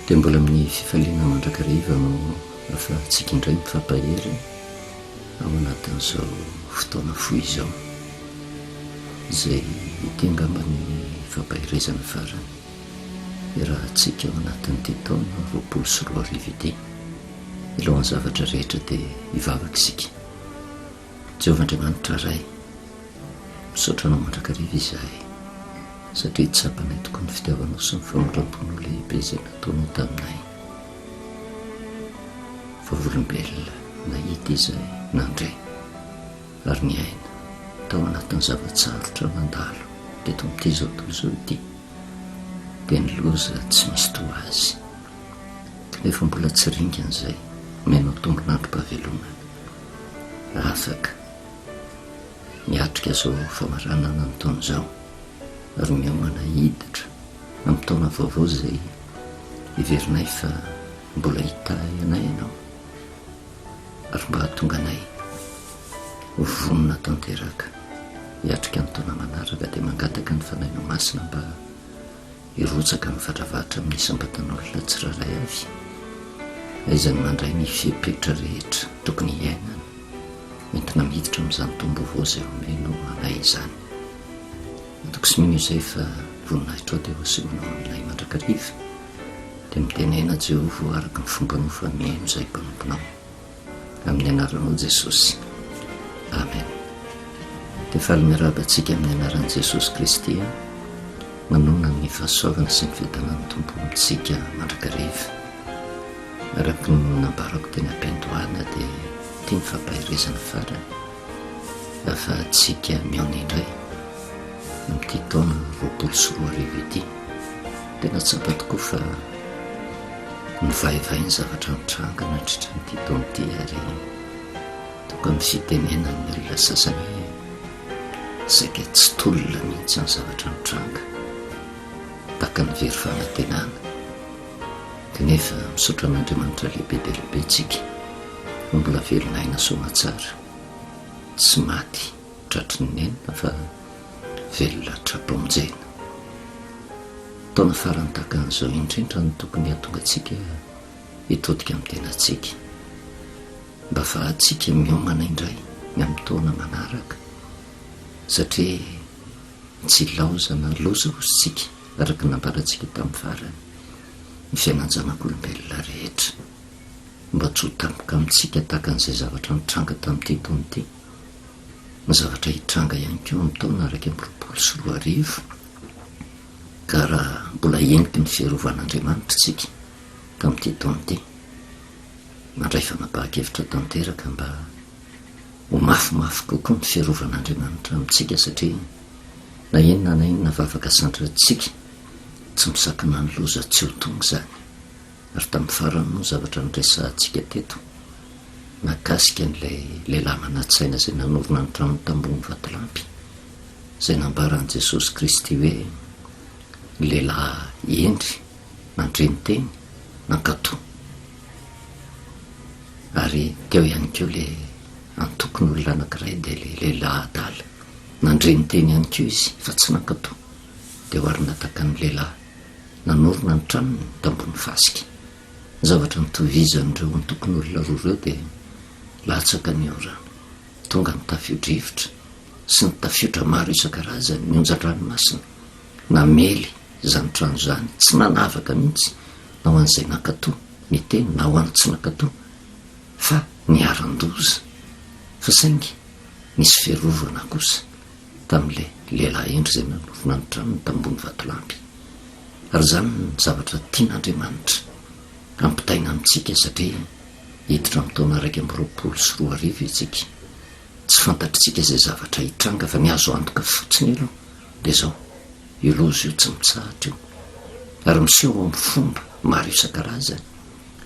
dia mbola amin'ny fifaliana mandrakariva no afa tsika indray mifampahery ao anatin'izao fotoana foy izao izay itengambany fampaherezana farany raha tsika ao anatin'ity taona 24 ity ilohan'ny zavatra rehetra dia hivavaka isika. Jehovah-Andriamanitra ray, misaotra anao mandrakariva izahay satria tsapanay toko ny fitiavanao sy ny famoram-ponao lehibe izay nataonao taminay. Vavolombelona nahita izahay nandray ary ny aina tao anatin'ny zavatsarotra mandalo teto amin'ity zao tontolo izao ity dia ny loza tsy misy toa azy nefa mbola tsy ringan'izay menao tombon'androm-pahavelomana afaka miatrika zao famaranana ny taona izao ary miomana hiditra amin'ny taona vaovao izay iverinay fa mbola hitahy anay ianao ary mba hatonga anay vonona tanteraka hiatrika ny taona manaraka dia mangataka ny fanahinao masina mba hirotsaka ny vatravatra amin'ny isam-batan'olona tsiraray avy aizany mandray ny fipetra rehetra tokony hiainana entina miditra amin'izany tombo vao izay omenao anay izany. Toko sy mino izay fa voninahitra ao dia hoasinonao aminay mandrakariva dia mitenena Jehovah araka ny fombanao fa mihaino izay mpanomponao amin'ny anaranao Jesosy, amen. Dia faly miarabantsika amin'ny anaran'i Jesosy Kristy manona ny fahasoavana sy ny fiadanan'ny tompo amintsika mandrakariva araka ny nambarako teny am-piandohana dia tia ny fampaherezana farany afa-tsika miaona indray amin'ity taona 24 ity. Tena tsapa tokoa fa nivaivay ny zavatra mitranga nandritra n'ity taona ity ary toka amin'ny fitenena ny olona sasany saika tsy tolona mihitsy ny zavatra mitranga taka ny very fanantenana dia nefa misaotra an'Andriamanitra lehibe dia lehibe tsika mbola velonaina somatsara tsy maty tratry ny nenina fa velona traponjena. Taona farany taka an'izao indrindra no tokony hatonga antsika hitodika amin'ny tenantsika mba fahatsika miomana indray ny amin'ny taona manaraka satria tsy laoza na loza ositsika araka nambarantsika tamin'ny farany ny fiainan-janak'olombelona rehetra mba tsy ho tampoka amintsika taka an'izay zavatra nitranga tamin'ity taona ity ny zavatra hitranga ihany koa amin'ny taona 24 ka raha mbola entiky ny fiarovan'Andriamanitra tsika tamin'ity taona ity mandray fanapahakevitra tanteraka mba ho mafimafy kokoa ny fiarovan'Andriamanitra amintsika satria na inona na inona vavaka sandratsika tsy misakana ny loza tsy ho tonga izany. Ary tamin'ny farany no zavatra nyresantsika teto nakasika n'ilay lehilahy manatsaina izay nanorona ny trano tambony vatolampy izay nambaran'i Jesosy Kristy hoe lehilahy endry nandreny teny nankatoa ary teo ihany koa le antokony olona anankiray dia le lehilahy adala nandreny teny ihany koa izy fa tsy nankatoa dia hoarina taka ny lehilahy nanorona ny tranony tambony fasika. Zavatra nitovizan'ireo ny tokony olona roa ireo dia latsaka ny orana tonga ny tafio-drivotra sy ny tafiotra maro isan-karazany ny onjan-dranomasina namely izany trano izany tsy nanavaka mihitsy na ho an'izay nankatoa ny teny na ho an'ny tsy nankatoa fa niaran-doza fa saingy nisy fiarovana kosa tamin'ilay lehilahy endry izay nanorona ny tranony tambony vatolampy. Ary izany ny zavatra tian'Andriamanitra ampitaina amintsika satria hiditra amin'ny taona 24 itsika tsy fantatritsika izay zavatra hitranga fa ny azo antoka fotsiny aloha dia izao io loza io tsy mitsahatra io ary miseho amin'ny fomba maro isan-karazany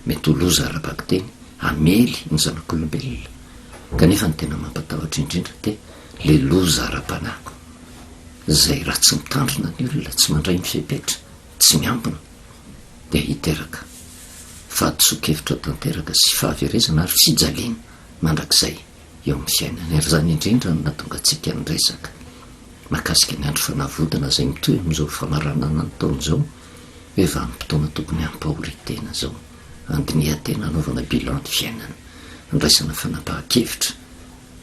mety ho loza ara-baka teny amely ny zanak'olombelona kanefa ny tena mampatahotra indrindra dia le loza ara-panako izay raha tsy mitandrina ny olona tsy mandray ny fipetra tsy miambina dia hiteraka fahadiso-kevitra tanteraka sy fahaverezana ary fijaliana mandrakizay eo amin'ny fiainana. Ary izany indrindra no natonga antsika ny resaka mahakasika ny andro fanavodana izay mitohy amin'izao famaranana ny taona izao hoe vanim-potoana tokony ampahoritena zao andiniatena anaovana bilan de fiainana andraisana fanapahan-kevitra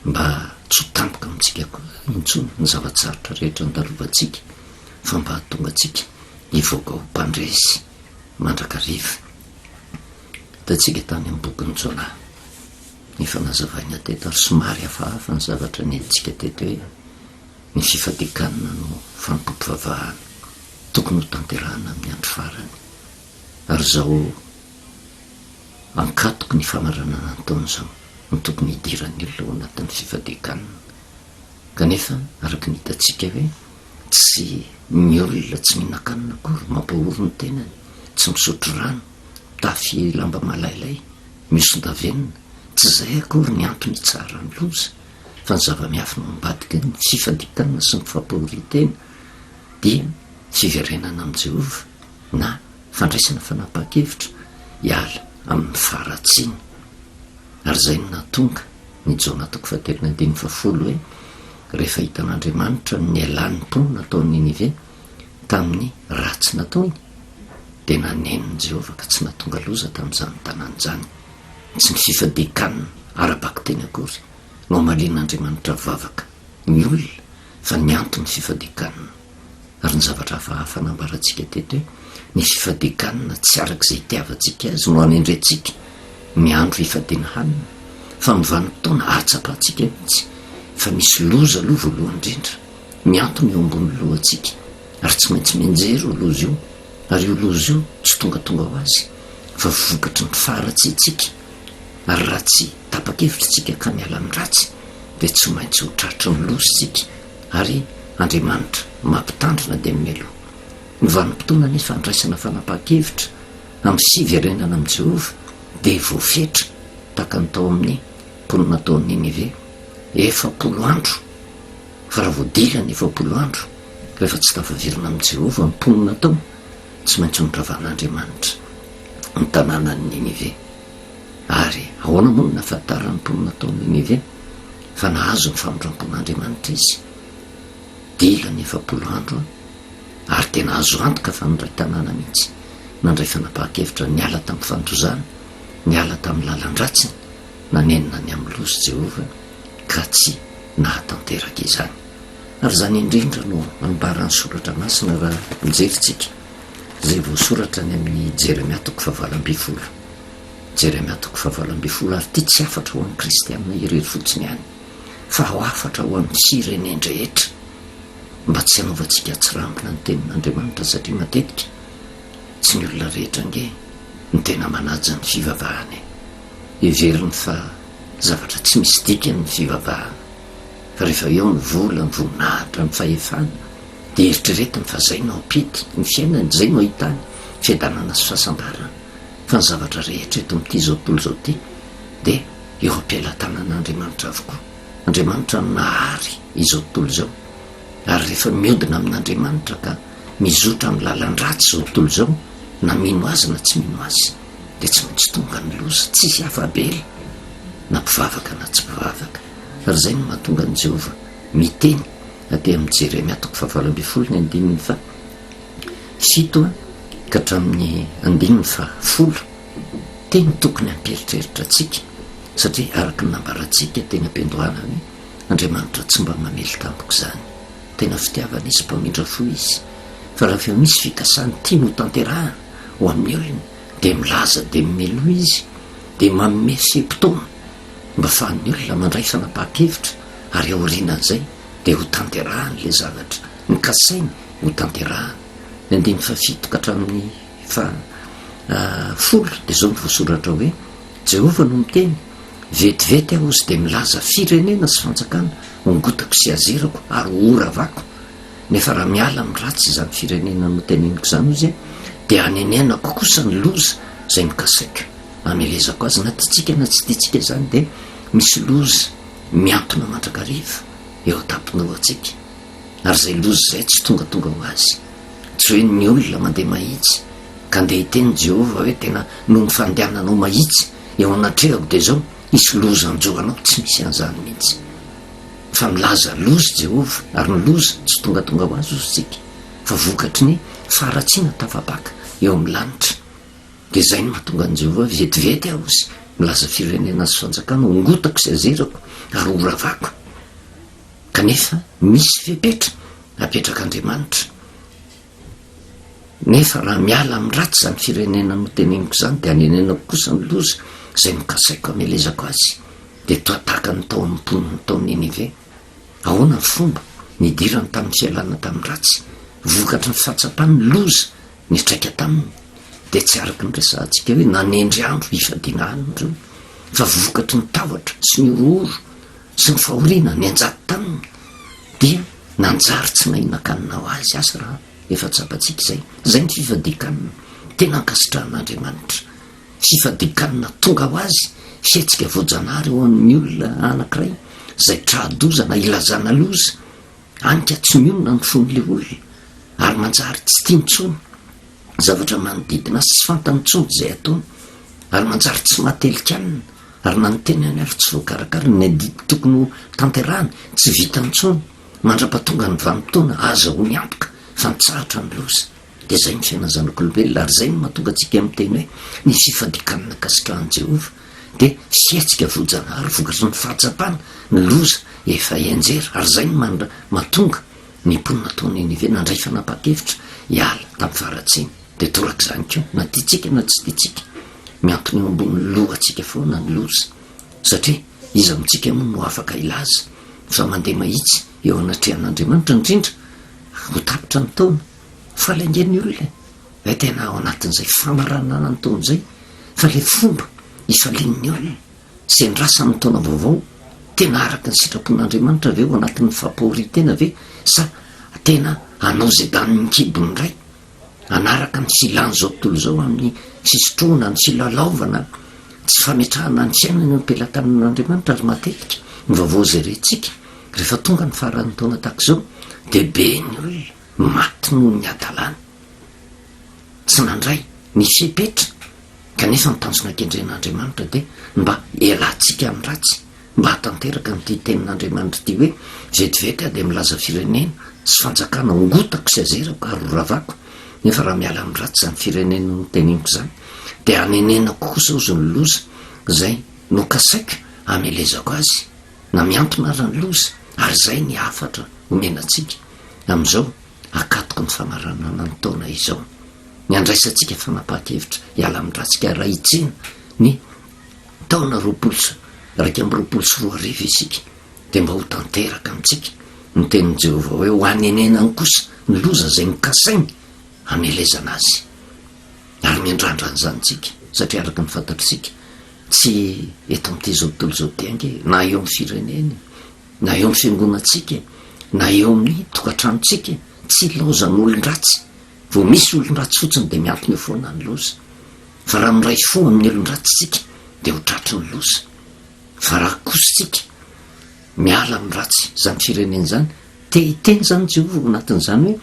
mba tsy ho tampoka amintsika intsony ny zavatsarotra rehetra andalovantsika fa mba hatonga atsika hivoaka ho mpandresy mandrakariva. Da tsika tany amin'ny boky ny Jona ny fanazavaina teto ary somary hafahafa ny zavatra nentsika teto hoe ny fifadikanina no fampimpivavahana tokony ho tanterahana amin'ny andro farany ary zao ankatoko ny famaranana ny taona zao ny tokony hidiran'ny olona ao anatin'ny fifadikanina. Kanefa araka ny hitatsika hoe tsy ny olona tsy mihinan-kanina akory mampahoro ny tenany, tsy misotro rano, tafy lamba malailay, misondavenina, tsy zay akory ny antony tsara ny loza fa ny zava-miafina mambadika ny fifadikanina sy ny fampahoritena dia fiverenana amin'i Jehova na fandraisana fanapahan-kevitra hiala amin'ny faharatsiana. Ary zay no nahatonga ny Jona 3:10 hoe rehefa hitan'Andriamanitra ny alan'ny mponina nataony Ninive tamin'ny ratsy nataony dia naneniny Jehova ka tsy nahatonga loza tamin'izany tanàn'izany. Tsy ny fifadikanina ara-baka teny akory no amalin'Andriamanitra vavaka ny olona fa ny antony fifadikanina. Ary ny zavatra hafahafa nambarantsika teto hoe ny fifadikanina tsy arak'izay itiavantsika azy no hanendrentsika miandro hifadiana hanina fa mivanim-potoana atsapahantsika mihitsy fa misy loza aloha voalohany indrindra miantony eo ambony lohantsika ary tsy maintsy mianjery io loza io ary io loza io tsy tongatonga ho azy fa vokatry ny faharatsy itsika. Ary raha tsy tapa-kevitra tsika ka miala amin'ny ratsy dia tsy maintsy ho tratry ny loza tsika ary Andriamanitra mampitandrina dia mialoha. Ny vanim-potoana nefa andraisana fanapahan-kevitra amin'ny fiverenana amin'i Jehova dia voafetra tahaka ny tao amin'ny mponina taon'ny Ninive 400 andro. Fa raha voadila ny 400 andro rehefa tsy tafavirina amin'i Jehova ny mponina tao tsy maintsy hondravan'Andriamanitra ny tanànan'ny Ninive. Ary ahoana moa no nahafantarany mponina taon'ny Ninive fa nahazo ny famondram-pon'Andriamanitra izy dila ny 400 andro ary tena azo antoka fa nindray tanàna mihitsy nandray fanapahan-kevitra niala tamin'ny fandrozana, niala tamin'ny lalan-dratsiny, nanenina ny amin'ny loza Jehova ka tsy nahatanteraka izany. Ary zany indrindra no ambarany soratra masina raha mijeritsika zay voasoratra ny amin'ny Jeremia 9:20. Jeremia 9:20 ary ty tsy afatra ho an'ny kristianina irery fotsiny ihany fa ho afatra ho amin'ny fireneny rehetra mba tsy hanaovantsika atsirambina ny tenin'Andriamanitra satria matetika tsy ny olona rehetra nge ny tena manaja ny fivavahany. Heveriny fa zavatra tsy misy dikany ny fivavahana fa rehefa eo ny vola ny voninahitra ny fahefana dia eritreretiny fa zay no ampity ny fiainany, zay no ahitany fiadanana sy fahasambarana. Fa ny zavatra rehetra eto amin'ity zao tontolo zao ty dia eo am-pialan-tanan'Andriamanitra avokoa. Andriamanitra nahary izao tontolo zao ary rehefa miodina amin'Andriamanitra ka mizotra amin'ny lalan-dratsy zao tontolo zao na mino azy na tsy mino azy dia tsy maintsy tonga ny loza, tsisy afabela na mpivavaka na tsy mpivavaka. Ary zay no mahatonga ny Jehova miteny aty amin'ny Jeremia 9:20 fa 7 ka hatramin'ny 9:10 teny tokony hamperitreritra atsika satria araka ny nambarantsika teny ampiandohana hoe Andriamanitra tsy mba mamely tampoka izany, tena fitiavana izy mpamindra fo izy. Fa raha efa misy fikasany tia no tanterahana ho amin'ny olona dia milaza dia mimeloha izy dia manome fe-potoana mba fahan'ny olona mandray fanapahan-kevitra ary aorianan'izay dia ho tanterahany le zavatra ny kasainy ho tanterahany. Ny 9:7 ka hatramin'ny 10 dia zao ny voasoratra hoe Jehova no miteny vetivety aho izy dia milaza firenena sy fanjakana ongotako sy azerako ary ora vako. Nefa raha miala amin'ny ratsy izany firenena no teneniko izany izy dia hanenenako kosa ny loza izay mikasaiko. Amelezako azy na tiatsika na tsy tiatsika izany dia misy loza miantona mandrakariva eo an-tampinoantsika. Ary izay loza izay tsy tongatonga ho azy, tsy hoe ny olona mandeha mahitsy ka andeha hiteny Jehova hoe tena no ny fandehananao mahitsy eo anatrehako dia zao isy loza anjoanao, tsy misy an'izany mihitsy. Fa milaza loza Jehova ary ny loza tsy tongatonga ho azy ozy tsika fa vokatry ny faharatsiana tafabaka eo amin'ny lanitra. De zay no mahatonga an Jehovah vetivety aho zy milaza firenena sy fanjakana ongotako sy azerako ary oravako. Kanefa misy fepetra apetraka-Andriamanitra. Nefa raha miala amin'ny ratsy zany firenena no teneniko zany de anenenako kosa ny loza zay mikasaiko amelezako azy. De toa tahaka ny tao amin'ny poniny tao Ninive. Ahoana ny fomba nidirany tamin'ny fialana tamin'ny ratsy, vokatry ny fahatsapany loza nitraika taminy. De tsy araky ny resantsika hoe nanendry andro ifadiana andro, fa vokatry ny tavatra sy ny ororo sy ny fahoriana ny anjato taminy. Dia nanjary tsy nahinan-kanina ho azy asa raha efa tsapatsika izay. Zay ny fifadikanina tena ankasitrahan'Andriamanitra. Fifadikanina tonga ho azy fietsika voajanahary ho amin'ny olona anankiray zay trahadozana ilazana loza, anika tsy mionona ny fon'le olona ary manjary tsy tiantsony zavatra manodidina sy tsy fantany tsony zay ataony, ary manjary tsy matelikanina ary na ny tenany ary tsy voakarakara ny adidy tokony ho tanterahany tsy vitany tsony. Mandra-patonga ny vanim-potoana aza ho miantoka fa nitsahatra ny loza. De zay ny fiainana zanak'olombelona, ary zay no mahatonga antsika amin'ny teny hoe ny fifadikanina kasitrahan'i Jehovah de fietsika voajanahary vokatry ny fahatsapana ny loza efa ianjera. Ary zay no mahatonga ny mponina tao Ninive nandray fanapa-kevitra hiala tamin'ny faratsiny. De torak'izany koa na tiatsika na tsy tiatsika miantony eo ambony lohantsika foana ny loza, satria izy amintsika moa no afaka ilaza fa mandeha mahitsy eo anatrehan'Andriamanitra indrindra ho tapitra ny taona fa laingen'ny olona hoe tena ao anatin'izay famaranana ny taona zay. Fa le fomba ifalian'ny olona sy ny rasan'ny taona vaovao tena araka ny sitrapon'Andriamanitra aveo anatin'ny fampahori-tena ve sa tena anao zay daniny kibony ray anaraka ny filany zao tontolo zao amin'ny fisotroana ny filalaovana tsy fametrahana ny fiainana ny ampelantanan'Andriamanitra. Ary matetika ny vaovao zay rentsika rehefa tonga ny faran'ny taona tahaka zao de be ny olona maty noho ny adalana tsy nandray ny fepetra. Kanefa ny tanjona kendren'Andriamanitra de mba elantsika amin'ny ratsy, mba hatanteraka nyty tenin'Andriamanitra ty hoe vetivety de milaza firenena sy fanjakana ongotako sy azerako ary oravako. Nefa raha miala amin'ny ratsy zany firenena no teneniko zany de anenenako kosa ozy ny loza zay no kasaika amelezako azy na miantona ara ny loza. Ary zay ny afatra omenantsika amin'izao akatoko ny famaranana ny taona izao. Ny andraisantsika fanapa-kevitra hiala amin'ny ratsika raha itsena ny taona 2024 isika de mba ho tanteraka amintsika ny tenin'i Jehovah hoe ho anenenany kosa ny loza zay nikasainy amelezana azy. Ary miandrandrany tsika satria araka ny fantatritsika tsy eto amin'ity zao tontolo zao tiange na eo amin'ny firenena na eo amin'ny fiangonantsika na eo amin'ny tokantranontsika tsy laozany olon-dratsy. Vao misy olon-dratsy fotsiny de miantony eo foana ny loza. Fa raha miray fo amin'ny olon-dratsy tsika de ho tratry ny loza. Fa raha kositsika miala amin'ny ratsy zany firenena zany te hiteny zany Jehovah ho anatin'izany hoe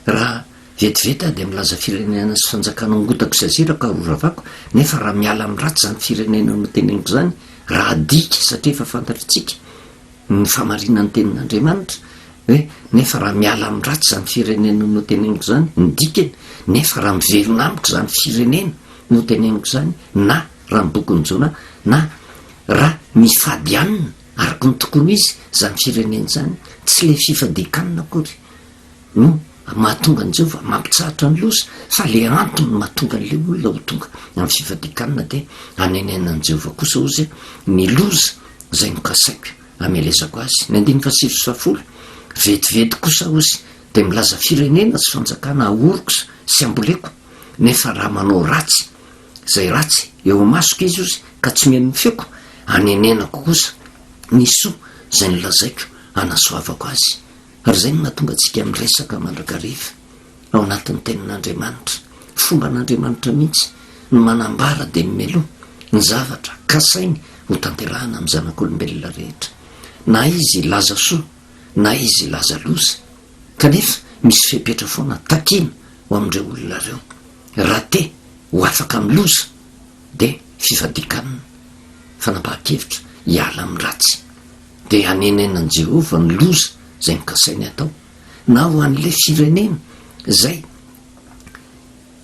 raha vetivety de milaza firenena sy fanjakana ongotako sy azerako ary oravako. Nefa raha miala amin'ny ratsy zany firenena no teneniko zany raha adika, satria efa fantatritsika ny famarinan'ny tenin'Andriamanitra hoe nefa raha miala amin'ny ratsy zany firenena no teneniko zany ny dikany. Nefa raha miverina amiko zany firenena no teneniko zany, na raha mibokony jona na raha mifadianina araka ny tokony izy zany firenena zany, tsy le fifadikanina akory no mahatonga ny Jehovah mampitsahatra ny loza, fa le antony mahatonga an'le olona ho tonga amin'ny fifadikanina de anenenan'ny Jehovah kosa ozy ny loza zay nokasaiko amelezako azy. Ny 1970 vetivety kosa ozy de milaza firenena sy fanjakana ahoroko sy amboleko. Nefa raha manao ratsy zay ratsy eo masoko izy ozy ka tsy mihaino feoko, anenenako kosa ny soa zay nolazaiko anasoavako azy. Ary zay no mahatonga antsika miresaka mandrakariva ao anatin'ny tenin'Andriamanitra. Fomban'Andriamanitra mihitsy no manambara de mimeloha ny zavatra kasainy ho tanterahana amin'ny zanak'olombelona rehetra, na izy laza soa na izy laza loza. Kanefa misy fepetra foana takina ho amin'ireo olona reo. Raha te ho afaka amin'ny loza de fifadikanina, fanapa-kevitra hiala amin'ny ratsy de anenenan'i Jehovah ny loza zay mikasainy atao, na ho an'le firenena zay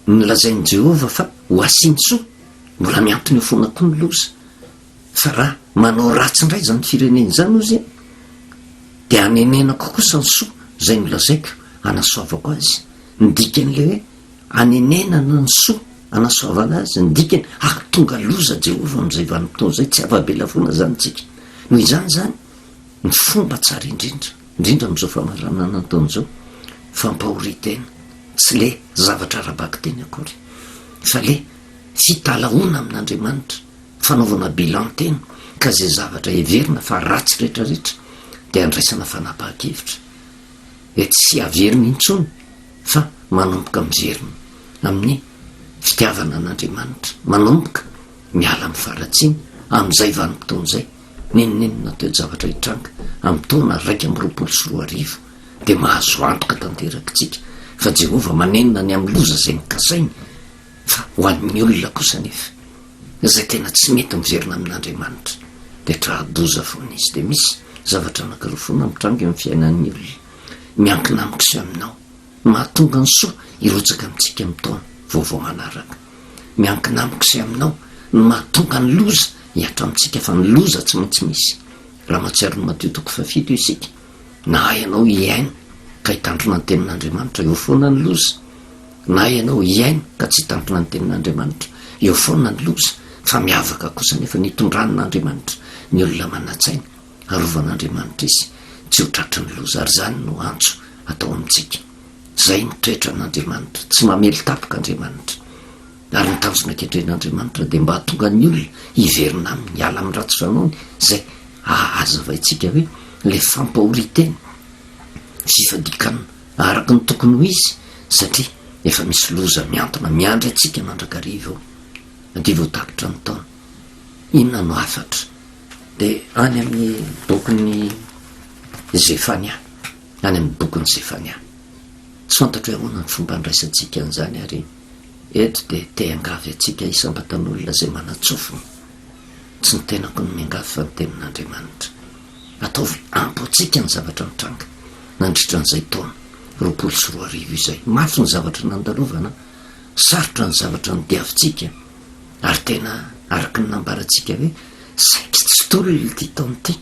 nolazain'i Jehova fa ho asinysoa mbola miantony eo foana koa ny loza fa raha manao ratsy indray zany fireneny zany ozy de anenenako kosa ny soa zay nolazaiko anasoavako azy nydikany le hoe anenenana ny soa anasoavana azy nydikany tonga loza Jehova am'izay vanim-potoana zay tsy avabelafona zany tsika noho izany zany ny fomba tsara indrindra am'izao famarana nataon'izao fampahoritena tsy le zavatra rabaky teny akory fa le fitalaona amin'Andriamanitra fanaovana bilan tena ka zay zavatra everina fa ratsy rehetrarehetra de andraisana fanapahan-kevitra tsy averina intsony fa manomboka miverina amin'ny fitiavana an'Andriamanitra manomboka miala amin'ny faratsiny am'izay vanim-potoana zay nenonenona teo zavatra hitranga amin'ny taona 2024 de mahazo antoka tanterakitsika fa Jehova manenona ny amin'ny loza zay nikasainy fa ho an'ny olona kosa nefa zay tena tsy mety miverina amin'Andriamanitra de trahadoza foana izy de misy zavatra anankiroa foana mitranga amin'ny fiainan'ny olona miankina amikisy aminao mahatonga ny soa irotsaka amintsika amin'ny taona vaovao manaraka miankina amikisy aminao ny mahatonga ny loza hiatra amintsika fa ny loza tsy maintsy misy raha mahatsiaro ny Mateo 7 isika na ianao hiaina ka hitandrona ny tenin'Andriamanitra eo foana ny loza na ianao hiaina ka tsy hitandrona ny tenin'Andriamanitra eo foana ny loza fa miavaka kosa nefa nitondran'Andriamanitra ny olona manatsaina arovan'Andriamanitra izy tsy ho tratry ny loza ary zany no antso atao amintsika zay mitoetra n'Andriamanitra tsy mamely tapoka Andriamanitra ary ny tanjona ketren'Andriamanitra de mba hatonga ny olona hiverina aminy hiala amin'ny ratsy fanaony zay ahazavaitsika hoe le fampahoritena fifadikana araka ny tokony ho izy satria efa misy loza miantona miandry atsika mandrakariva de voatapitra ny taona inona no afatra de any amin'ny bokiny Zefania any amin'ny bokiny Zefania tsy fantatra hoe ahoana ny fomba andraisantsika an'izany ary eto de te angavy atsika isam-batan'olona zay manatsofona tsy ny tenako ny miangavy fa ny tenin'Andriamanitra ataovy ampotsika ny zavatra mitranga nandritra n'izay taona 2024 izay mafy ny zavatra nandalovana sarotra ny zavatra nydiavintsika ary tena araka ny nambarantsika hoe saiky tsy tolona ty taona ty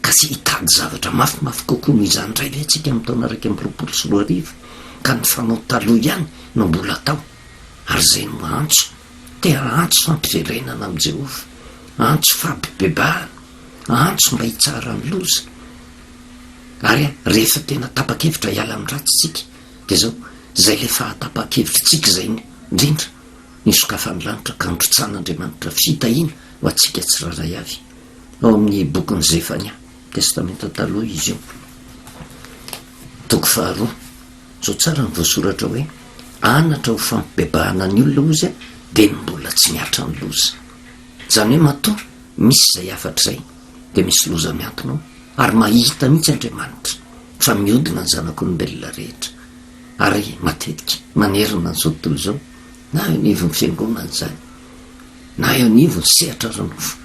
ka sy hitady zavatra mafimafy kokoa noho izany indray ve atsika amin'ny taona 2024 ka ny fanao taloha ihany no mbola tao ary zay no antso te antso fampiverenana amin'i Jehova antso fampibebahana antso mba hitsara ny loza ary rehefa tena tapa-kevitra hiala amin'ny ratsitsika de zao zay le fahatapa-kevitritsika zay indrindra nisokafany lanitra ka androtsan'Andriamanitra fitahina ho atsika tsiraray avy ao amin'ny bokiny Zefania testamenta taloha izy io toko 2 zao tsara ny voasoratra hoe anatra ho fampibebahana ny olona ozy de ny mbola tsy miatra ny loza zany hoe matoa misy zay afatra zay de misy loza miantonao ary mahita mihitsy Andriamanitra fa miodina ny zanak'olombelona rehetra ary matetika manerina n'izao tontolo zao na eo nivo ny fiangonana zany na eo nivo ny sehatra ranofo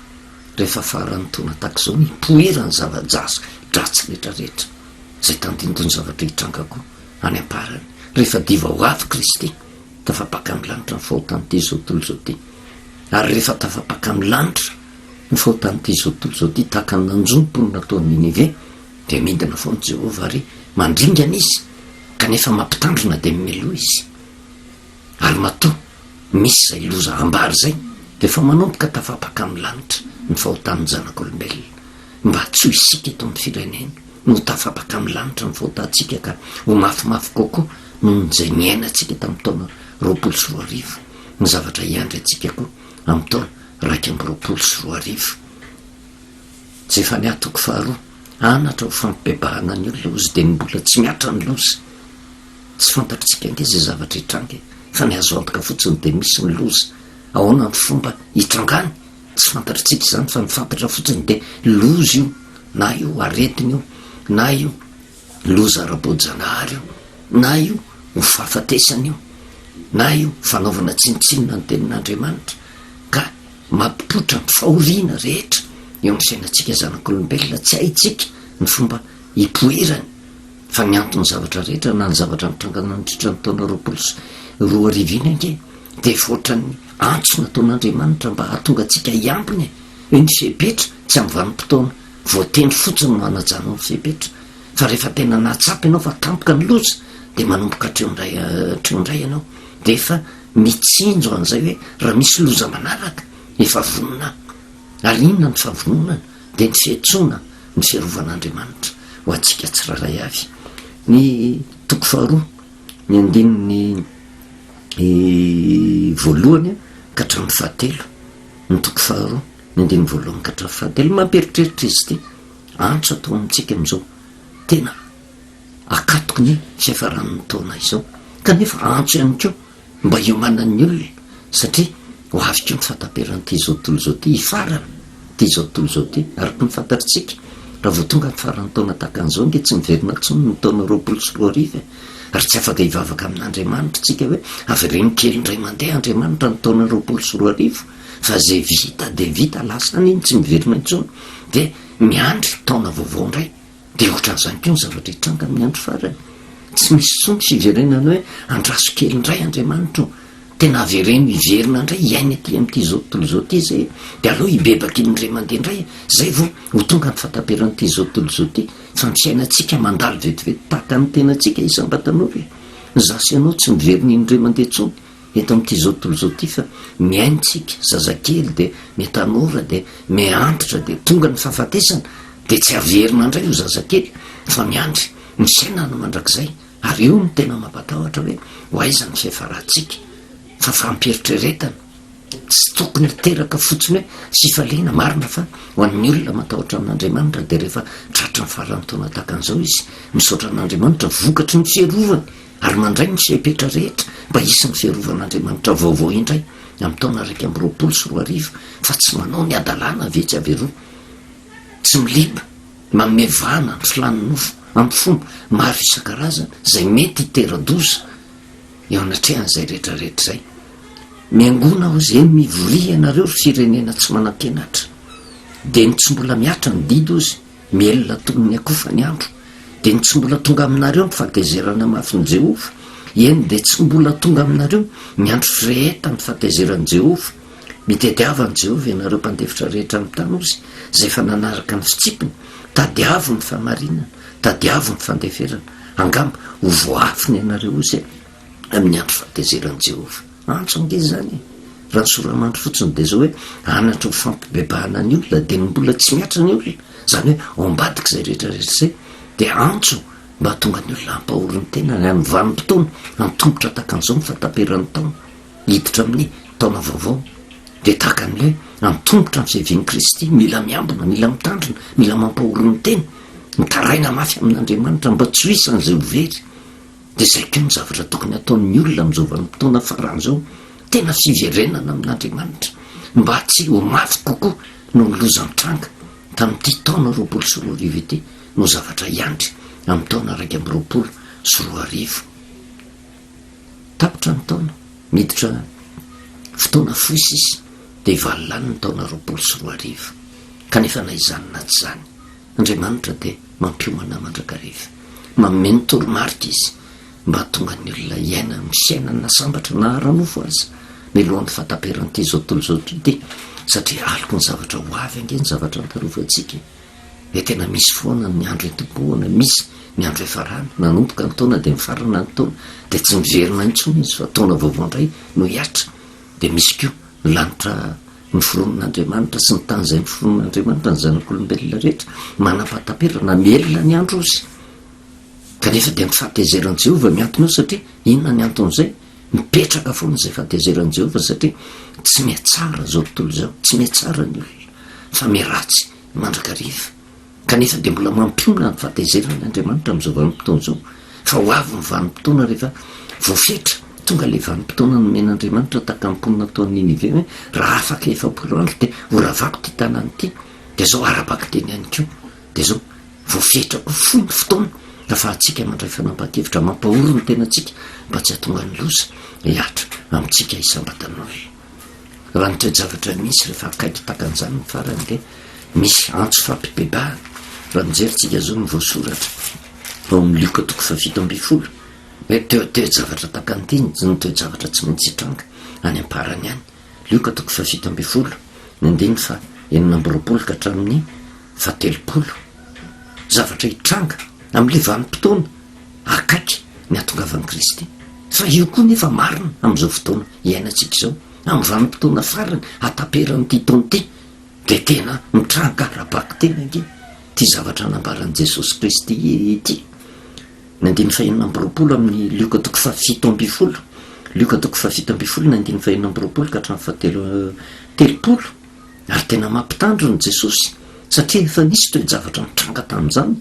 rehefa farany tona tahaka zao nipoera ny zava-jasa dratsy rehetrarehetra zay tandindony zavatra hitrangako any amparany rehefa diva ho avy Kristy tafapaka amin'ny lanitra ny fahotan'ity zao tontolo zao ty ary rehefa tafapaka amin'ny lanitra ny fahotan'ity zao tontolo zao ty tahaka ny nanjompony nataon'ny Ninive de midina foany Jehova ary mandringana izy kanefa mampitandrina de mimeloha izy ary matoa misy zay loza ambary zay de fa manomboka tafapaka amin'ny lanitra ny fahotan'ny zanak'olombelona mba tsy ho isika eto amin'ny firenena no tafapaka amin'ny lanitra ny fahotantsika ka ho mafimafy kokoa noho zay niainantsika tamin'ny taona 2024 ny zavatra hiandry atsika koa amin'ny taona 2024 Zefania toko 2 anatra ho fampibebahana ny olona ozy de mbola tsy miatra ny loza tsy fantatritsika ange zay zavatra hitrange fa ny azo antoka fotsiny de misy ny loza ahoana ny fomba hitrangany tsy fantatritsika izany fa mifantatra fotsiny de loza io na io aretina io na io loza ara-boajanahary io na io ho fahafatesana io na io fanaovana tsinitsinina ny tenin'Andriamanitra ka mampipotra ny fahoriana rehetra eo amin'ny fiainantsika zanak'olombelona tsy haitsika ny fomba hipoerany fa miantony zavatra rehetra na ny zavatra mitrangana nindritra ny taona 2024 ange dia fotrany antso nataon'andriamanitra mba hahatonga antsika hiampiny hoe ny fepetra tsy amin'ny vanim-potoana voatendry fotsiny no hanajana ny fepetra fa rehefa tena natsapy ianao fa tampoka ny loza dia manomboka treondray ianao dia efa mitsinjo an'izay hoe raha misy loza manaraka efa vonona ary inona ny favononana dia ny fiantsoana ny fiarovan'andriamanitra ho antsika tsiraray avy. Ny toko faharoa ny andininy voalohany ka hatramin'ny fahatelo, ny toko faharoa ny andininy voalohany ka hatramin'ny fahatelo mamperitreritra izy ity antso atao amintsika amin'izao tena akatoky ny fiafaran'ny taona izao kanefa antso ihany koa mba iomanan'ny olona satria ho avy koa ny fahataperan'ity zao tontolo zao ty hifarana ty zao tontolo zao ty araky ny fantatritsika raha vo tonga ny faran'ny taona tahaka an'izao nge tsy miverina tsony ny taona 2024 ary tsy afaka hivavaka amin'andriamanitra tsika hoe avy reny kely ndray mandeha andriamanitra ny taona 2024 fa zay vita de vita lasany iny tsy miverina intsony dia miandry taona vaovao ndray dia ohatran'izany koa ny zavatra hitranga amin'ny andro farany tsy misy tsony fiverenana hoe andraso kely indray andriamanitra tena avereny hiverina indray iainy aty amin'ity zao tontolo zao ty zay dia aloha hibebaka inindray mandeha indray zay vo ho tonga ny fataperan'ity zao tontolo zao ty fa ny fiainantsika mandalo vetivety tahaka ny tenantsika isam-batanory zasy ianao tsy miverina inindray mandeha tsony eto amin'ity zao tontolo zao ty fa miaintsika zazakely dia metanora dia miantitra dia tonga ny fahafatesana dia tsy averina indray ho zazakely fa miandry ny fiainana mandrakizay ary io ny tena mampatahotra hoe ho aiza ny fiafarantsika fa fampieritrretana tsy tokony teraka fotsiny hoe sy falena marina fa ho an'ny olona matahotra amin'andriamanitra dia rehefa tratra ny farany taona tahaka an'izao izy misaotra n'andriamanitra vokatry ny fiarovany ary mandray ny fiapetra rehetra mba isy ny fiarovan'andriamanitra vaovao indray amin'ny taona 2024 fa tsy manao ny adalàna vetsy averoa tsy miliba mamevana ny filany nofo amin'ny fomba maro isan-karazana zay mety hitera-doza eo anatrehan'izay rehetrarehetra zay miangona ao zay mivoria ianareo firenena tsy manan-kenatra dia ny tsy mbola miatra ny dido izy mielona toy ny akofa ny andro dia ny tsy mbola tonga aminareo mifatezerana mafy ny Jehova eny dia tsy mbola tonga aminareo miandro fireheta ny fatezeran'i Jehova mitediavan'i Jehova ianareo mpandefitra rehetra amin'ny tany ozy zay fa nanaraka ny fitsipiny tadiavo ny famarinana tadiavo ny fandeferana angamba ho voafiny ianareo ozy amin'ny andro fatezeran'i Jehova antso ange zany raha ny soramandro fotsiny dia zao hoe anatra ho fampibebahana ny olona dia ny mbola tsy miatra ny olona zany hoe ao ambadika zay rehetrarehetra zay dia antso mba tonga ny olona hampahoriny tena ny amin'ny vanim-potoana antombotra tahaka an'izao ny fataperan'ny taona hiditra amin'ny taona vaovao dia tahaka an'ilay antombotra ny fiavian'i Kristy mila miambina mila mitandrina mila mampahoriny tena mitaraina mafy amin'andriamanitra mba tsy ho isan'izay ho very dia zay koa ny zavatra tokony ataon'ny olona amin'izao vanim-potoana faran'izao tena fiverenana amin'andriamanitra mba tsy ho mafy kokoa no milozan-tranga tamin'ity taona 2024 ity no zavatra iandry amin'ny taona 2024 tapotra ny taona miditra fotoana fosy izy dia hivalilany ny taona 2024 kanefa na izany na tsy zany andriamanitra dia mampiomana mandrakariva mameno toromarika izy mba tonga ny olona iaina misiainana sambatra na haranofo azy milohan'ny fataperan'ity zao tontolo zao ty satria aloko ny zavatra ho avy ange ny zavatra antarovantsika dia tena misy foana ny andro etobohana misy ny andro efarana nanomboka ny taona dia mifarana ny taona dia tsy miverina intsony izy fa taona vaovao indray no hiatra dia misy koa ny lanitra ny foronon'andriamanitra sy ny tany izay ny foronon'andriamanitra ny zanak'olombelona rehetra manam-pataperana mielona ny andro ozy kanefa dia mifatezeran'i Jehova miantona eo satria inona ny anton'izay mipetraka foana izay fatezeran'i Jehova satria tsy mihatsara zao tontolo zao tsy mihatsara ny olona fa miratsy mandrakariva kanefa dia mbola mampiomina ny fatezeran'andriamanitra amin'izao vanim-potoana zao fa ho avy ny vanim-potoana rehefa voafetra tonga le vanim-potoana nomen'andriamanitra tahaka amponina taon'ny Ninive hoe raha afaka efapolo andro dia ho ravako ty tanany ity dia zao arabaky teny ihany koa dia zao voafetrako fony fotoana lafa atsika mandray fanambakevitra mampahoro ny tenantsika mba tsy hatonga ny loza hiatra amintsika isam-batan'olona raha ny toe-javatra misy rehefa akaiky takan'izany ny farany dia misy antso fampibebahana raha mijeryntsika zao ny voasoratra ao amin'ny lioka toko fafito amby folo hoe toezavatra takantiny no toezavatra tsy maintsy hitranga any amparany any. Lioka toko fafito amby folo nindiny fa enina amby roapolo ka hatramin'ny fatelopolo. Zavatra hitranga amin'le vanim-potoana akaiky ny atongavan'i Kristy. Fa io koa nefa marina amin'izao fotoana iainantsika izao, amin'ny vanim-potoana farany ataperan'ity taona ity de tena mitranga arabaky tena nge ty zavatra nambaran'i Jesosy Kristy ity. Nandiny fahenina amby roapolo amin'ny lioka toko fafito amby folo, lioka toko fafito amby folo nandiny fahenina amby roapolo ka hatramin'ny fahatelopolo. Ary tena mampitandro ny Jesosy satria efa nisy toe-javatra mitranga tamin'izany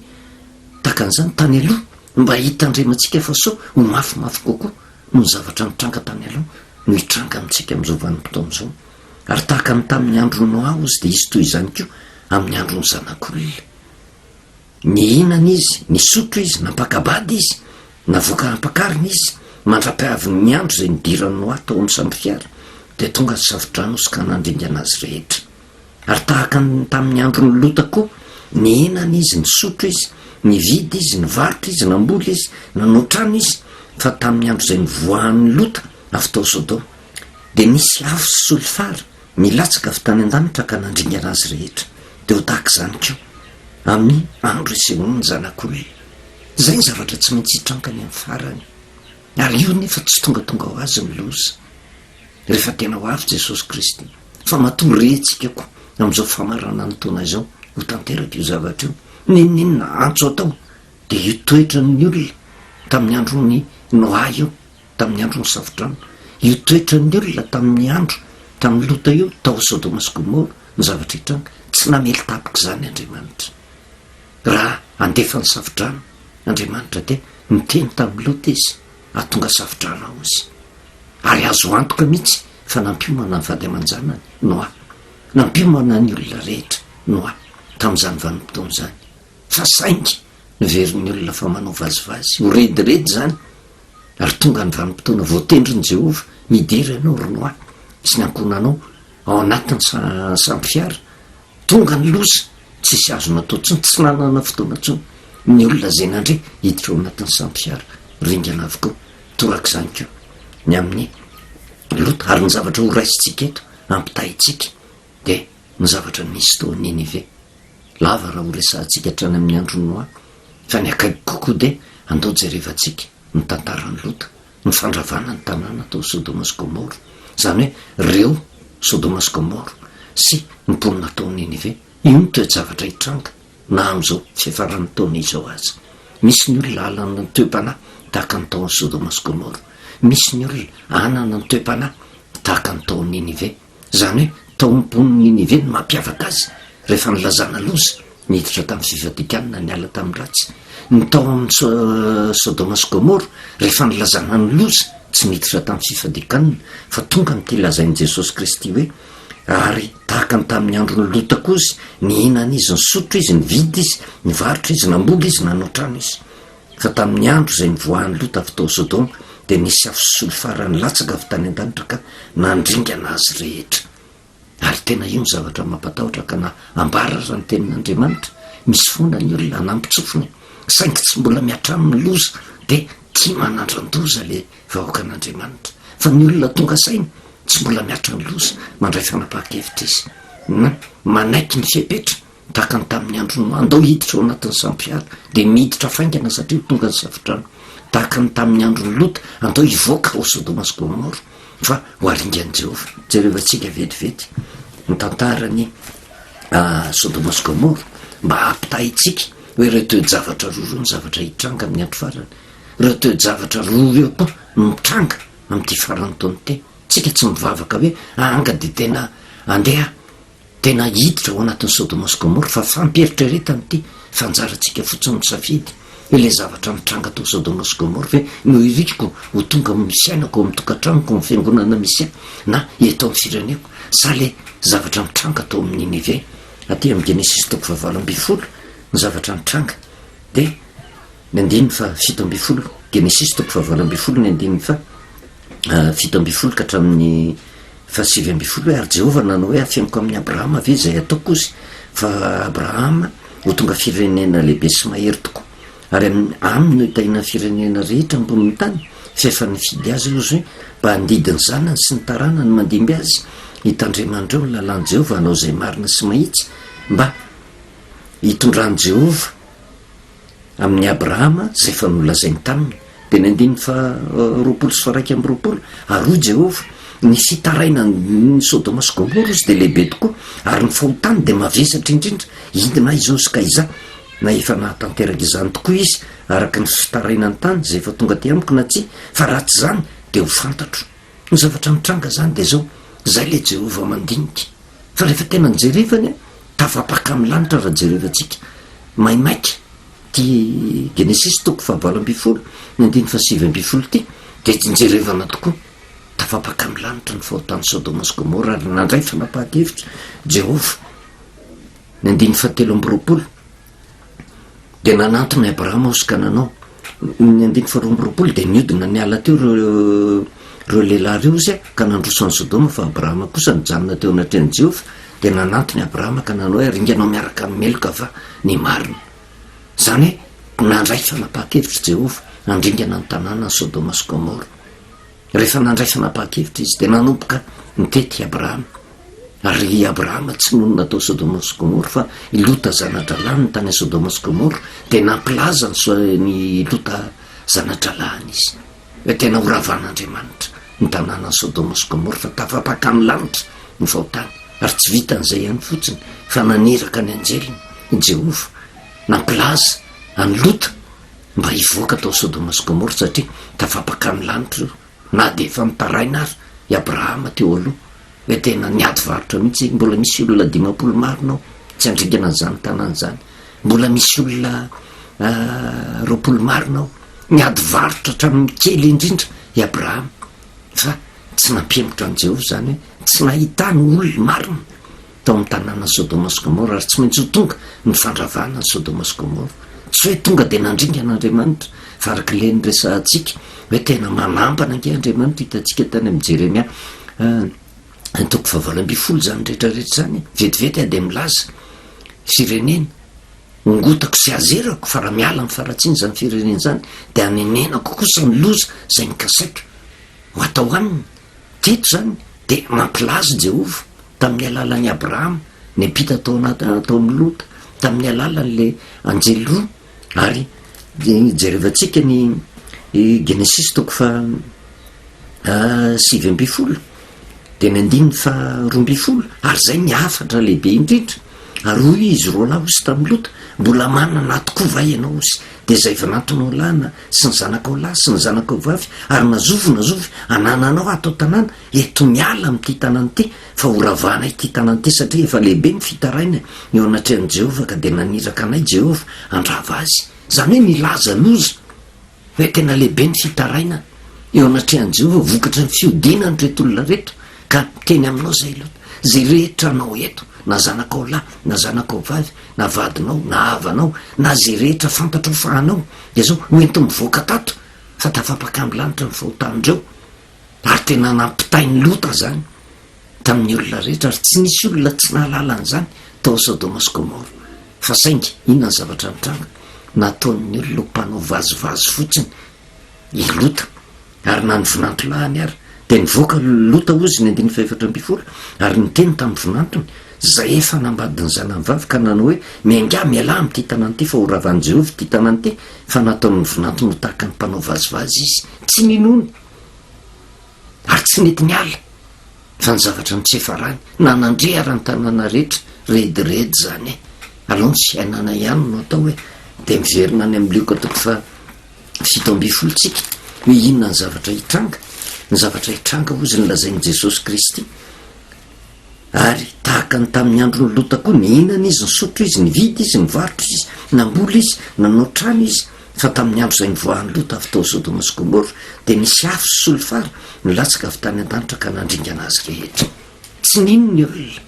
takan'izany tany aloha mba hitandremantsika fa so ho mafimafy kokoa no zavatra mitranga tany aloha no hitranga amintsika amin'izao vanim-potoana izao. Ary tahaka ny tamin'ny andro Noa izy dia izy toy izany koa amin'ny andron'ny zanak'olona. Nihinana izy, nisotro izy, nampakabady izy, navoaka hampakarina izy, mandra-piaviny ny andro izay nidiran'ny Noa tao amin'ny samby fiara dia tonga ny safodrano sy ka nandringana azy rehetra. Ary tahaka ny tamin'ny andron'ny Lota koa, nihinana izy, nisotro izy, nividy izy, nivarotra izy, namboly izy, nanotrano izy. Fa tamin'ny andro izay nivoahan'ny Lota avy tao Sodoma dia nisy afo sy solifara milatsaka avy tany an-danitra ka nandringana azy rehetra. Dia ho tahaka izany koa amin'ny andro isehoan'ny zanak'olona. Izay ny zavatra tsy maintsy hitrangany amin'ny farany. Ary io nefa tsy tongatonga ho azy ny loza rehefa tena ho avy Jesosy Kristy. Fa matoa rentsika koa amin'izao famarana ny taona izao ho tanteraka io zavatra io. Ninona antso atao dia io toetra ny olona tamin'ny andron'ny Noa io, tamin'ny andron'ny safodrano, io toetra ny olona tamin'ny andro tamin'ny Lota io tao Sodoma sy Gomora ny zavatra hitranga. Tsy namely tapika izany Andriamanitra. Raha andefa ny safodrano Andriamanitra dia miteny tamin'ny Lota izy atonga safodrano ao izy. Ary azo antoka mihitsy fa nampiomana ny vady aman-janany Noa, nampiomana ny olona rehetra Noa tamin'izany vanim-potoana izany. Fa saingy niverin'ny olona fa manao vazivazy ho rediredy izany. Ary tonga ny vanim-potoana voatendrin'i Jehova midira ianao ry Noa sy ny ankonanao ao anatin'ny samby fiara. Tonga ny loza tsisy azona atao tsony, tsy nanana fotoana tsony. Ny olona izay nandre hiditra ao anatin'ny samby fiara ringana avokoa. Toraka izany koa ny amin'ny Lota. Ary ny zavatra ho raisitsika eto ampitahitsika dia ny zavatra nisy tao Ninive. Lava raha ho resantsika hatrany amin'ny andron'ny Noa, fa ny akaiky kokoa dia andao jerevantsika ny tantaran'ny Lota, ny fandravana ny tanàna tao Sodoma sy Gomora. Izany hoe reo Sodoma sy Gomora sy ny mponina tao Ninive. Io ny toe-javatra hitranga na amin'izao fiafaran'ny taona izao azy. Misy ny olona alana ny toe-panahy tahaka ny taon'ny Sodoma sy Gomora. Misy ny olona anana ny toe-panahy tahaka ny taon'ny Ninive. Izany hoe tao mpon'ny Ninive ny mampiavaka azy rehefa nilazana loza niditra tamin'ny fivadikanina ny ala tamin'ny ratsy. Ny tao amin'ny Sodoma sy Gomora rehefa nilazana ny loza tsy niditra tamin'ny fivadikanina fa tonga n'ity lazain'i Jesosy Kristy hoe ary tahaka ny tamin'ny andron'ny Lota koa izy, nihinana izy, nisotro izy, nividy izy, nivarotra izy, namboly izy, nanotrano izy. Fa tamin'ny andro izay nivoahan'ny Lota avy tao Sodoma dia nisy afo sy solifara nilatsaka avy tany an-danitra ka nandringana azy rehetra. Ary tena io ny zavatra mampatahotra ka na ambara raha ny tenin'Andriamanitra. Misy foana ny olona anampitsofina saingy tsy mbola miatramin'ny loza dia tia manandran-doza le vahoakan'Andriamanitra. Fa ny olona tonga saina tsy mbola miatra ny loza mandray fanapahakevitra izy, manaiky ny fiapetra tahaka ny tamin'ny andro Noa. Andao hiditra ao anatin'ny sampiara dia miditra faingana satria tonga ny safodrano. Tahaka ny tamin'ny andron'ny Lota andao hivoaka ao Sodoma sy Gomora fa ho aringan'i Jehova. Jerevantsika vetivety ny tantarany Sodoma sy Gomora mba hampitahitsika hoe ireo toe-javatra roa ireo ny zavatra hitranga amin'ny andro farany. Ireo toe-javatra roa ireo koa mitranga amin'ity farany taona ity. Tsika tsy mivavaka hoe anga dia tena andeha tena hiditra ao anatin'ny Sodoma sy Gomora, fa fampieritrereta n'ity fanjarantsika fotsiny misafidy ilay zavatra mitranga tao Sodoma sy Gomora hoe no iriko ho tonga misy ainako amin'ny tokantranoko amin'ny fiangonana misy na eto amin'ny fireneko sa le zavatra mitranga tao amin'ny Ninive. Aty amin'ny Genesis toko 7:20 ny zavatra mitranga dia ny andiny fa 7:20, Genesis toko 7:20 ny andiny fa 7:20 ka hatramin'ny 7:20 hoe ary Jehova nanao hoe afianako amin'ny Abrahama ve izay ataoko izy fa Abrahama ho tonga firenena lehibe sy mahery tokoa ary aminy no hitahina firenena rehetra amboniny tany fa efa nifidy azy io zay mba handidiny zanany sy ny tarana ny mandimby azy hitandremandreo ny lalàny Jehova hanao izay marina sy mahitsy mba hitondrany Jehova amin'ny Abrahama zay efa nolazainy taminy. De ny 20 ary hoy Jehova ny fitaraina ny Sodoma sy Gomora izy de lehibe tokoa ary ny fahotany de mavesatra indrindra hidina izao sy kaiza na efa nahatanteraka izany tokoa izy araka ny fitaraina ny tany zay efa tonga ty amiko na tsy fa raha tsy zany de ho fantatro ny zavatra mitranga zany de zao zay le Jehova mandinika fa rehefa tena nijerevany tafapaka amin'ny lanitra raha jerevantsika maimaika ty Genesis 7:20 ny 7:20 ty de nijerevana tokoa tafapaka amin'ny lanitra ny fahotany Sodoma sy Gomora ary nandray fanapahan-kevitra Jehova ny 7:20 de nanantony Abrahama osika nanao ny 7:20 de niodina niala teo reo lehilahy reo izy ka nandroso ny Sodoma fa Abrahama kosa nijanona teo anatreny Jehova de nanantony Abrahama ka nanao hoe ringanao miaraka amin'ny meloka va ny marina zany hoe nandray fanapahan-kevitra Jehova nandringana ny tanàna ny Sodoma sy Gomora. Rehefa nandray fanapahan-kevitra izy de nanomboka nitety Abrahama ary Abrahama tsy noho natao Sodoma sy Gomora fa ilota zanadralany ny tany Sodoma sy Gomora de nampilaza ny lota zanadralany izy hoe tena horavan'Andriamanitra ny tanàna Sodoma sy Gomora fa tafapaka amin'ny lanitra ny fahotany ary tsy vitan'izay ihany fotsiny fa naniraka ny anjeliny Jehova nampilaza any lota mba hivoaka tao Sodoma sy Gomora satria tafapaka amin'ny lanitra na de efa mitaraina ary i Abrahama teo aloha hoe tena niady varotra mihitsy mbola misy olona 50 marinao tsy andringana an'izany tanàna zany mbola misy olona 20 marinao niady varotra hatramin'ny kely indrindra i Abrahama fa tsy nampihemotra an' Jehova zany hoe tsy nahitany olona marina tao amin'ny tanàna Sodoma sy Gomora ary tsy maintsy ho tonga ny fandravana ny Sodoma sy Gomora tsy hoe tonga de nandringan'Andriamanitra fa araka le nyresantsika hoe tena manambana ange Andriamanitra hitantsika tany amin'ny Jeremia 20 zany rehetrarehetra zany vetivety de milaza firenena ongotako sy azerako fa raha miala amin'ny faratsiny zany firenena zany de anenenako kosa ny loza zay nikasaitra ho atao aminy teto zany de mampilaza Jehova tamin'ny alalan'ny Abrahama ny mpita tao amin'ny lota tamin'ny alalan'le anjely roa ary jerevantsika ny Genesis 7:20 de ny 9:20 ary zay niafatra lehibe indrindra ary hoy izy roa lahy osy tamin'ny lota mbola manana tokoa va ianao osy de zay efa natonao lana sy ny zanakao lahy sy ny zanakao vavy ary nazovy anananao atao tanàna eto miala amin'ity tanàna ty fa horavana ity tanàna ty satria efa lehibe ny fitaraina eo anatrehan'i Jehova ka de naniraka anay Jehova andrava azy zany hoe nilaza loza hoe tena lehibe ny fitaraina eo anatrehan'i Jehova vokatra ny fiodinany reto olona rehetra ka teny aminao zay lota zay rehetra anao eto na zanakao lahy na zanakao vavy na vadinao na havanao na zay rehetra fantatro fahanao de zao hoento mivoaka tato fa tafapaka amin'ny lanitra ny fahotandreo ary tena nampitainy lota zany tamin'ny olona rehetra ary tsy nisy olona tsy nahalala an'izany tao Sodoma sy Gomora fa saingy inona ny zavatra mitranga nataon'ny olona mpanao vazivazy fotsiny ilota ary na ny vinantro lahany ary de nivoaka lota ozy ny 9:20 ary niteny tamin'ny vinantony zay efa nambadiny zanany vavy ka nanao hoe mianga miala amin'ity tanàna ty fa horavan'i Jehova ty tanàna ty fa nataon'ny vinantony ho tahaka ny mpanao vazivazy izy tsy ninony ary tsy nety niala fa ny zavatra mitsefarany nanandre ara ny tanàna rehetra rediredy zany alao ny fiainana ihany no atao hoe de miverina any amin'ny lioko atoko fa 7:20 tsika hoe inona ny zavatra hitranga ny zavatra hitranga ozy nylazain'i Jesosy Kristy ary tahaka ny tamin'ny andro ny lota koa mihinana izy nisotro izy nividy izy nivarotra izy namboly izy nanao trano izy fa tamin'ny andro zay nivoahan'ny lota avy tao Sodoma sy Gomora de nisy afo sy solofara nilatsaka avy tany an-danitra ka nandringana azy rehetra tsy nino ny olona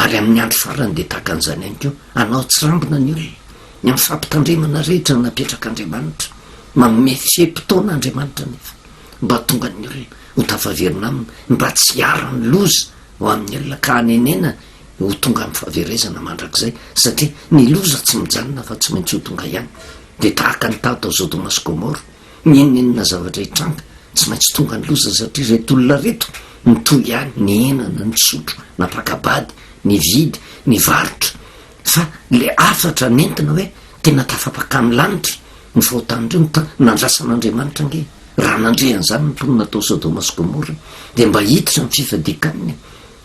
ary amin'ny andro farany de tahaka an'izany ihany keo anao tsy rambona ny olona ny mifampitandremana rehetra no napetraka Andriamanitra manome fiepitaona Andriamanitra nefa mba tonga ny olona ho tafaverina aminy mba tsy hiara-ny loza ho amin'ny olona ka hanenena ho tonga amin'ny fahaverezana mandrakizay satria ny loza tsy mijanona fa tsy maintsy ho tonga ihany de tahaka ny tao tao Sodoma sy Gomora, nyenenina zavatra hitranga tsy maintsy tonga ny loza satria reto olona reto mitoy ihany ny enana, ny sotro, napakabady, ny vidy, ny varotra, fa le afatra nentina hoe tena tafapaka ny lanitra ny fahotan'ireo nandrasan'Andriamanitra nge raha nandrehan' zany ny mponina tao Sodoma sy Gomora de mba hiditra ny fifadikaniny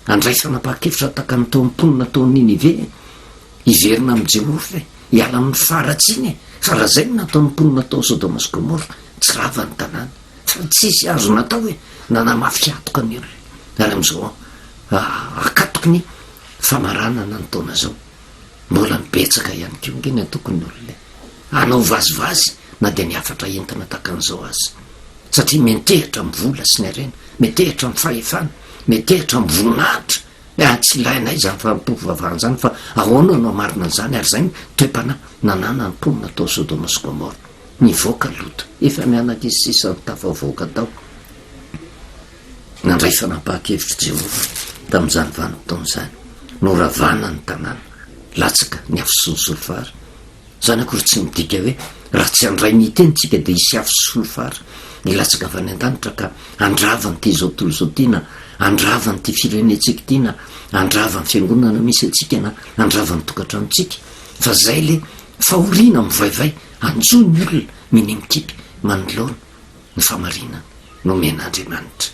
andray fanapahakevitra taka ny tao mponina tao Ninive iverina am' Jehova hiala amin'ny faratsiny fa raha zay ny nataon'ny mponina tao Sodoma sy Gomora tsy rava ny tanàna fa tsisy azo natao hoe nanamafy atoka any io ary am'izao akatoky ny famaranana ny taona zao mbola mibetsaka ihany keo nge ny atokony olona anao vazivazy na de ny afatra entina takan'izao azy satria metehitra amin'ny vola sy ny arena, metehitra amin'ny fahefana, metehitra amin'ny voninahitra tsy ilainay zany fa mpovavahany zany fa ahoana no marina an'izany ary zay ny toe-pana nanana ny mponina tao Sodoma sy Gomora nivoaka loto efa mianaka izy sisa ny tafavoaka tao nandray fanapahakevitra Jehova tamin'izany vanim-potoana izany noravana ny tanàna latsaka ny afo solosolo-fara zany akory tsy midika hoe raha tsy andray nitenytsika de hisy afo solosolo-fara nilatsaka avy any an-danitra ka andravany ty zao tontolo zao ty na andravany ty firenetsika ty na andravany fiangonana misy atsika na andravany tokantranotsika fa zay le fahoriana mivaivay anjo ny olona minimikipy manoloana ny famarinana nomen'Andriamanitra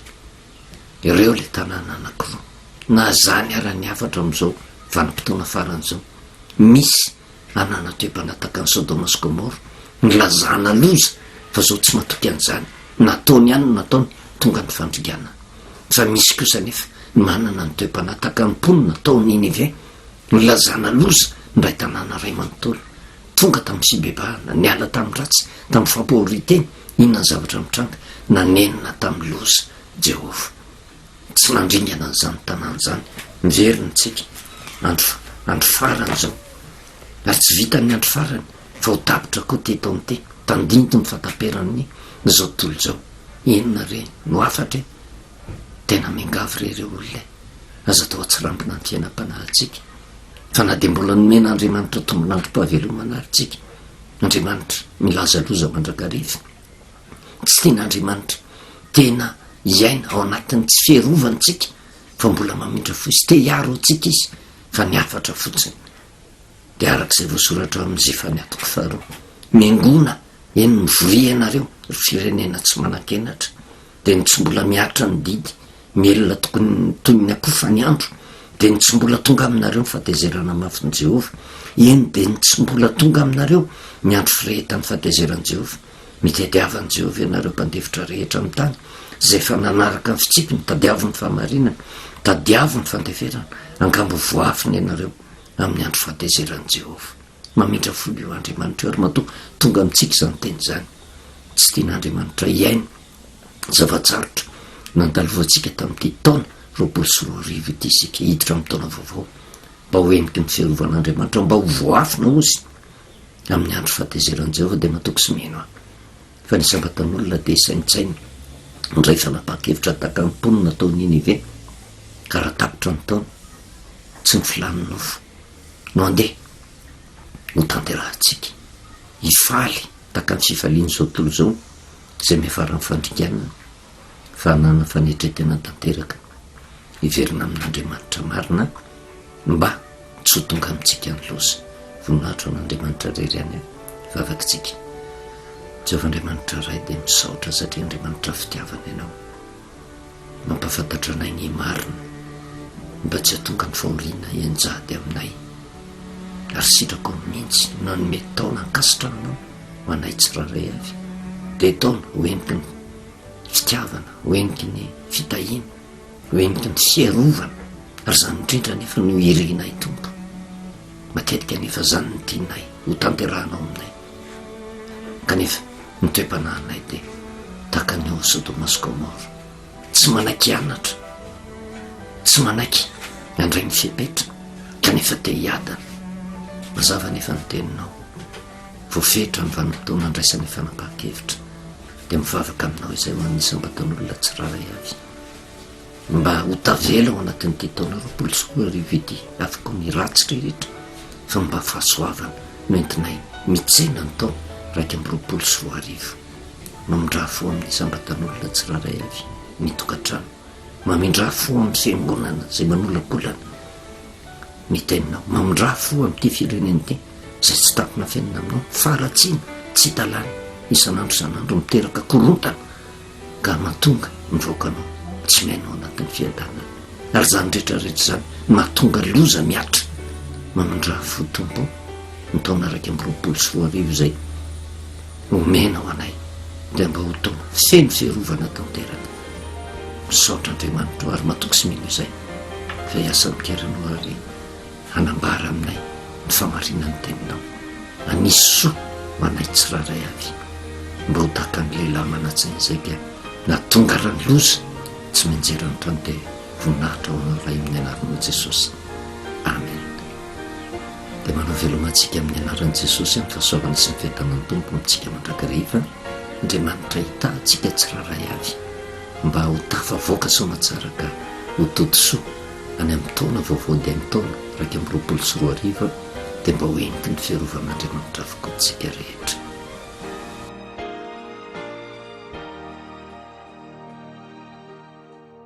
ireo le tanàna anankiroa na zany ara ny afatra am'izao vanim-potoana faran'izao misy anana toe-pana taka ny Sodoma sy Gomora nylazana loza fa zao tsy matoky an'izany nataony ihany no nataony tonga ny fandringana fa misy kosa nefa manana ny toe-pana taka ny mponina tao Ninive nylazana loza ndray tanàna ray manontolo tonga tamin'ny fibebahana niala tamin'ny ratsy tamin'ny fampohoriteny inona ny zavatra mitranga nanenina tamin'ny loza Jehova tsy nandringana n'izany tanàna zany miveriny tsika andro farany zao ary tsy vitany andro farany fa ho tapitra koa ty tao am'ty tandinto ny fataperan'ny zao tontolo zao inona re no afatra tena mingavy rereo olona aza tao atsirambina ny fiainam-panahintsika fa na de mbola nomen'Andriamanitra tombon'androm-pahavelomana aritsika Andriamanitra milaza loza mandrakariva tsy tian'Andriamanitra tena iaina ao anatin'ny tsy fiarovanytsika fa mbola mamindra fo izy te hiaro atsika izy fa ny afatra fotsiny de arak'izay voasoratra amin'ny Zefania 4 mingona eny mivoria ianareo ry firenena tsy manan-kenatra de ny tsy mbola miatra ny didy mielona tokony toy ny akofa ny andro de ny tsy mbola tonga aminareo nyfatezerana mafiny Jehova eny de ny tsy mbola tonga aminareo ny andro firehetan'ny fatezeran'i Jehova mitadiavan'i Jehova ianareo mpandevitra rehetra amin'ny tany zay fa nanaraka ny fitsikiny tadiavony fahamarinana tadiavony fandeferana angambo voafiny ianareo amin'ny andro fatezeran'i Jehova mamindra folo io Andriamanitra ary matoa tonga amitsika zany teny zany tsy tian'Andriamanitra iainy zavatsarotra nandalovatsika tamin'ity taona 2024 ity isika hiditra amin'ny taona vaovao mba ho eniky ny fiarovan'Andriamanitra mba ho voafina ozy amin'ny andro fatezeran'i Jehova de matoky sy mino a fa ny sambatan'olona de saintsainy ndray fanapahakevitra taka ny mponina tao Ninive ka raha tapitra ny taona tsy ny filany nofo no andeha ho tanterahantsika hifaly taka ny fifaliany zao tontolo zao zay miafarany fandringanana fa hanana fanetretena tanteraka hiverina amin'Andriamanitra marina mba tsy ho tonga amitsika ny loza voninahitro an'Andriamanitra rery any vavakitsika Jehova Andriamanitra ray de misaotra satria Andriamanitra fitiavana ianao mampafantatra anay ny marina mba tsy hatonga ny fahoriana enjady aminay ary sitrako mihitsy nanome taona ankasitrananao ho anay tsiraray avy de taona ho eniky ny fitiavana ho eniky ny fitahiana ho eniky ny fiarovana ary zany indrindra nefa no irinay tompo matetika nefa zany ny tianay ho tanterahanao aminay kanefa ny toe-panahinay de taka ny ao Sodoma sy Gomora tsy manaiky anatra tsy manaiky andray ny fiapetrana kanefa te hiadana mazava nefa ny teninao voafetra ny vanim-potoana andraisany fanapahakevitra de mivavaka aminao izay ho an'ny sambatan'olona tsiraray avy mba ho tavela ao anatin'ity taona 2024 ity afaka ny ratsy rehetra fa mba fahasoavana no entinay mitsena ny taona raiky amby 20 mamindra fo amin'ny sambatan'olona tsiraray avy mitokantrano, mamindra fo amin'ny fiangonana zay manolakolana ny teninao, mamindra fo amin'ity fireneny ty zay tsy tapina fiainana aminao, faratsiana tsy talana isan'andro san'andro miteraka korontana ka mahatonga mivoakanao tsy mainao anatin'ny fiadanana, ary zany rehetrarehetra zany mahatonga loza miatra. Mamindra fo tompo ny taona 2024 zay omenao anay dia mba ho taona feno fiarovana tanteraka. Misaotra Andriamanitra ary matoky sy mino izay fa hiasa mikeranao ary hanambara aminay ny famarinany teninao, anisy soa manay tsiraray avy mba ho tahaka ny lehilahy manatsiny izay ka natonga rany loza tsy menjerany trano dia voninahitra ho anao ray amin'ny anaran'i Jesosy. Amen. Dia manao velomantsika amin'ny anaran'i Jesosy amin'ny fahasoavana sy ny fiadanan'ny tompo amintsika mandrakariva. Andriamanitra hitantsika tsiraray avy mba ho tafavoaka soamatsara ka ho totosoa any amin'ny taona vaovao dia amin'ny taona 2024 dia mba ho entiky ny fiarovana Andriamanitra avokoa tsika rehetra.